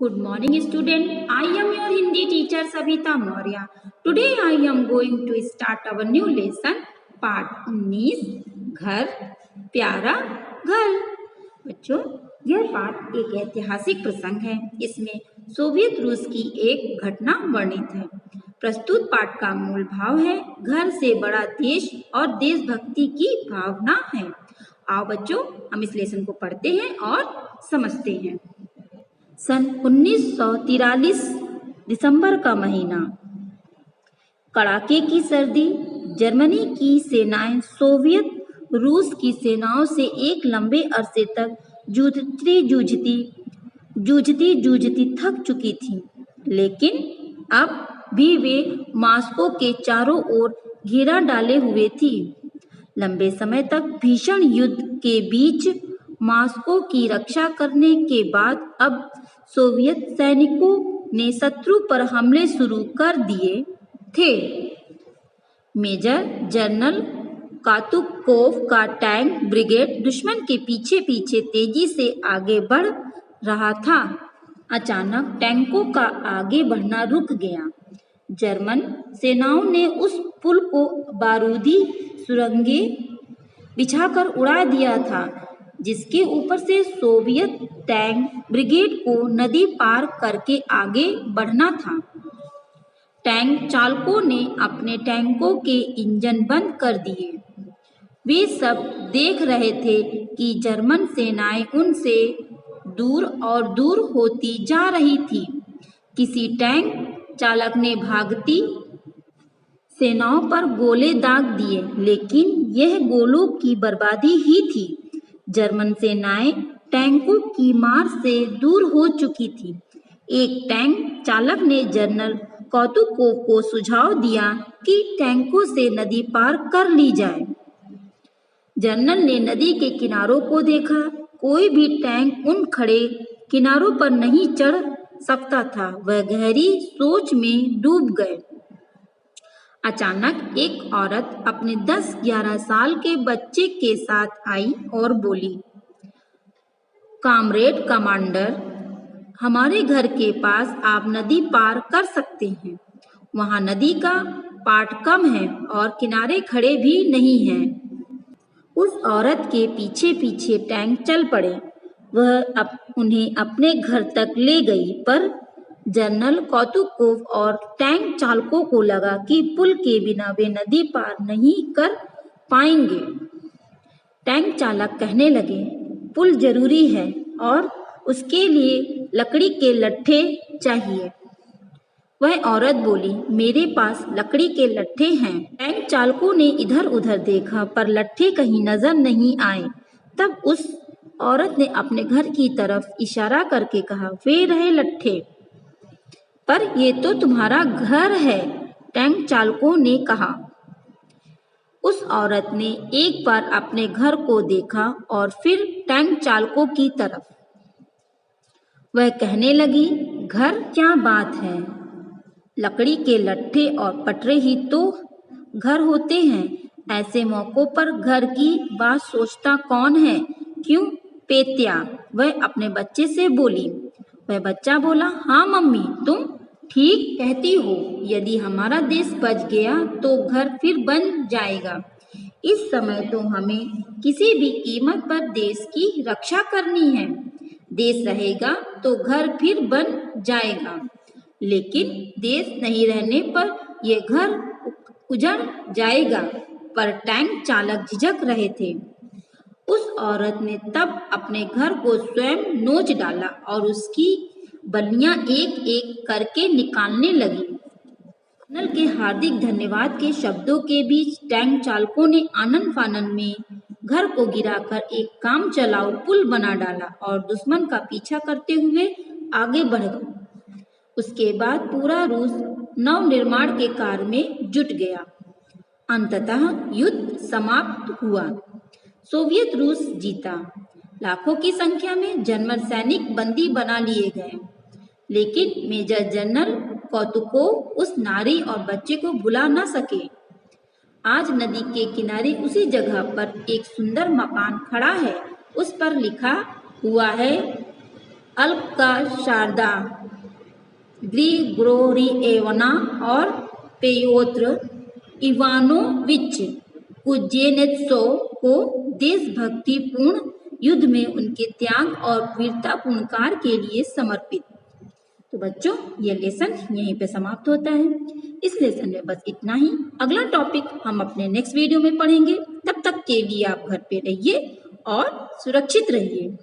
Good morning, student. I am your Hindi teacher Savita Maurya. Today I am going to start our new lesson, part 19, घर प्यारा घर। बच्चों, यह पाठ एक ऐतिहासिक प्रसंग है। इसमें सोवियत रूस की एक घटना वर्णित है। प्रस्तुत पाठ का मूल भाव है घर से बड़ा देश और देशभक्ति की भावना है। आओ बच्चों, हम इस लेसन को पढ़ते हैं और समझते हैं। सन 1943 दिसंबर का महीना, कड़ाके की सर्दी। जर्मनी की सेनाएं सोवियत रूस की सेनाओं से एक लंबे अरसे तक जूझती थक चुकी थीं, लेकिन अब भी वे मास्को के चारों ओर घेरा डाले हुए थी। लंबे समय तक भीषण युद्ध के बीच मास्को की रक्षा करने के बाद अब सोवियत सैनिकों ने शत्रु पर हमले शुरू कर दिए थे। मेजर जनरल कातुकोव का टैंक ब्रिगेड दुश्मन के पीछे पीछे तेजी से आगे बढ़ रहा था। अचानक टैंकों का आगे बढ़ना रुक गया। जर्मन सेनाओं ने उस पुल को बारूदी सुरंगें बिछाकर उड़ा दिया था जिसके ऊपर से सोवियत टैंक ब्रिगेड को नदी पार करके आगे बढ़ना था। टैंक चालकों ने अपने टैंकों के इंजन बंद कर दिए। वे सब देख रहे थे कि जर्मन सेनाएं उनसे दूर और दूर होती जा रही थी। किसी टैंक चालक ने भागती सेनाओं पर गोले दाग दिए, लेकिन यह गोलों की बर्बादी ही थी। जर्मन सेनाएं टैंकों की मार से दूर हो चुकी थी। एक टैंक चालक ने जनरल कौतुकोव को सुझाव दिया कि टैंकों से नदी पार कर ली जाए। जनरल ने नदी के किनारों को देखा। कोई भी टैंक उन खड़े किनारों पर नहीं चढ़ सकता था। वह गहरी सोच में डूब गए। अचानक एक औरत अपने 10-11 साल के बच्चे के साथ आई और बोली, कामरेड कमांडर, हमारे घर के पास आप नदी पार कर सकते हैं। वहां नदी का पाट कम है और किनारे खड़े भी नहीं हैं। उस औरत के पीछे पीछे टैंक चल पड़े। वह उन्हें अपने घर तक ले गई, पर जनरल कौतुकोव और टैंक चालकों को लगा कि पुल के बिना वे नदी पार नहीं कर पाएंगे। टैंक चालक कहने लगे, पुल जरूरी है और उसके लिए लकड़ी के लट्ठे चाहिए। वह औरत बोली, मेरे पास लकड़ी के लट्ठे हैं। टैंक चालकों ने इधर उधर देखा, पर लट्ठे कहीं नजर नहीं आए। तब उस औरत ने अपने घर की तरफ इशारा करके कहा, वे रहे लट्ठे। पर ये तो तुम्हारा घर है, टैंक चालकों ने कहा। उस औरत ने एक बार अपने घर को देखा और फिर टैंक चालकों की तरफ। वह कहने लगी, घर क्या बात है, लकड़ी के लट्ठे और पटरे ही तो घर होते हैं। ऐसे मौकों पर घर की बात सोचता कौन है, क्यों पेत्या? वह अपने बच्चे से बोली। वह बच्चा बोला, हाँ मम्मी, तुम ठीक कहती हो। यदि हमारा देश बच गया तो घर फिर बन जाएगा। इस समय तो हमें किसी भी कीमत पर देश की रक्षा करनी है। देश रहेगा तो घर फिर बन जाएगा, लेकिन देश नहीं रहने पर यह घर उजड़ जाएगा। पर टैंक चालक झिझक रहे थे। उस औरत ने तब अपने घर को स्वयं नोच डाला और उसकी बल्लियां एक एक करके निकालने लगी। जनरल के हार्दिक धन्यवाद के शब्दों के बीच टैंक चालकों ने आनन फानन में घर को गिराकर एक काम चलाऊ पुल बना डाला और दुश्मन का पीछा करते हुए आगे बढ़ गए। उसके बाद पूरा रूस नवनिर्माण के कार्य में जुट गया। अंततः युद्ध समाप्त हुआ। सोवियत रूस जीता। लाखों की संख्या में जर्मन सैनिक बंदी बना लिए गए, लेकिन मेजर जनरल कौतुकोव उस नारी और बच्चे को भुला न सके। आज नदी के किनारे उसी जगह पर एक सुंदर मकान खड़ा है। उस पर लिखा हुआ है, अल्का शारदा ग्रिगोरिएवना और पेयोत्र इवानोविच कुजेनेत्सोव को देशभक्तिपूर्ण युद्ध में उनके त्याग और वीरतापूर्ण कार्य के लिए समर्पित। तो बच्चों, ये लेसन यहीं पे समाप्त होता है। इस लेसन में बस इतना ही। अगला टॉपिक हम अपने नेक्स्ट वीडियो में पढ़ेंगे। तब तक के लिए आप घर पे रहिए और सुरक्षित रहिए।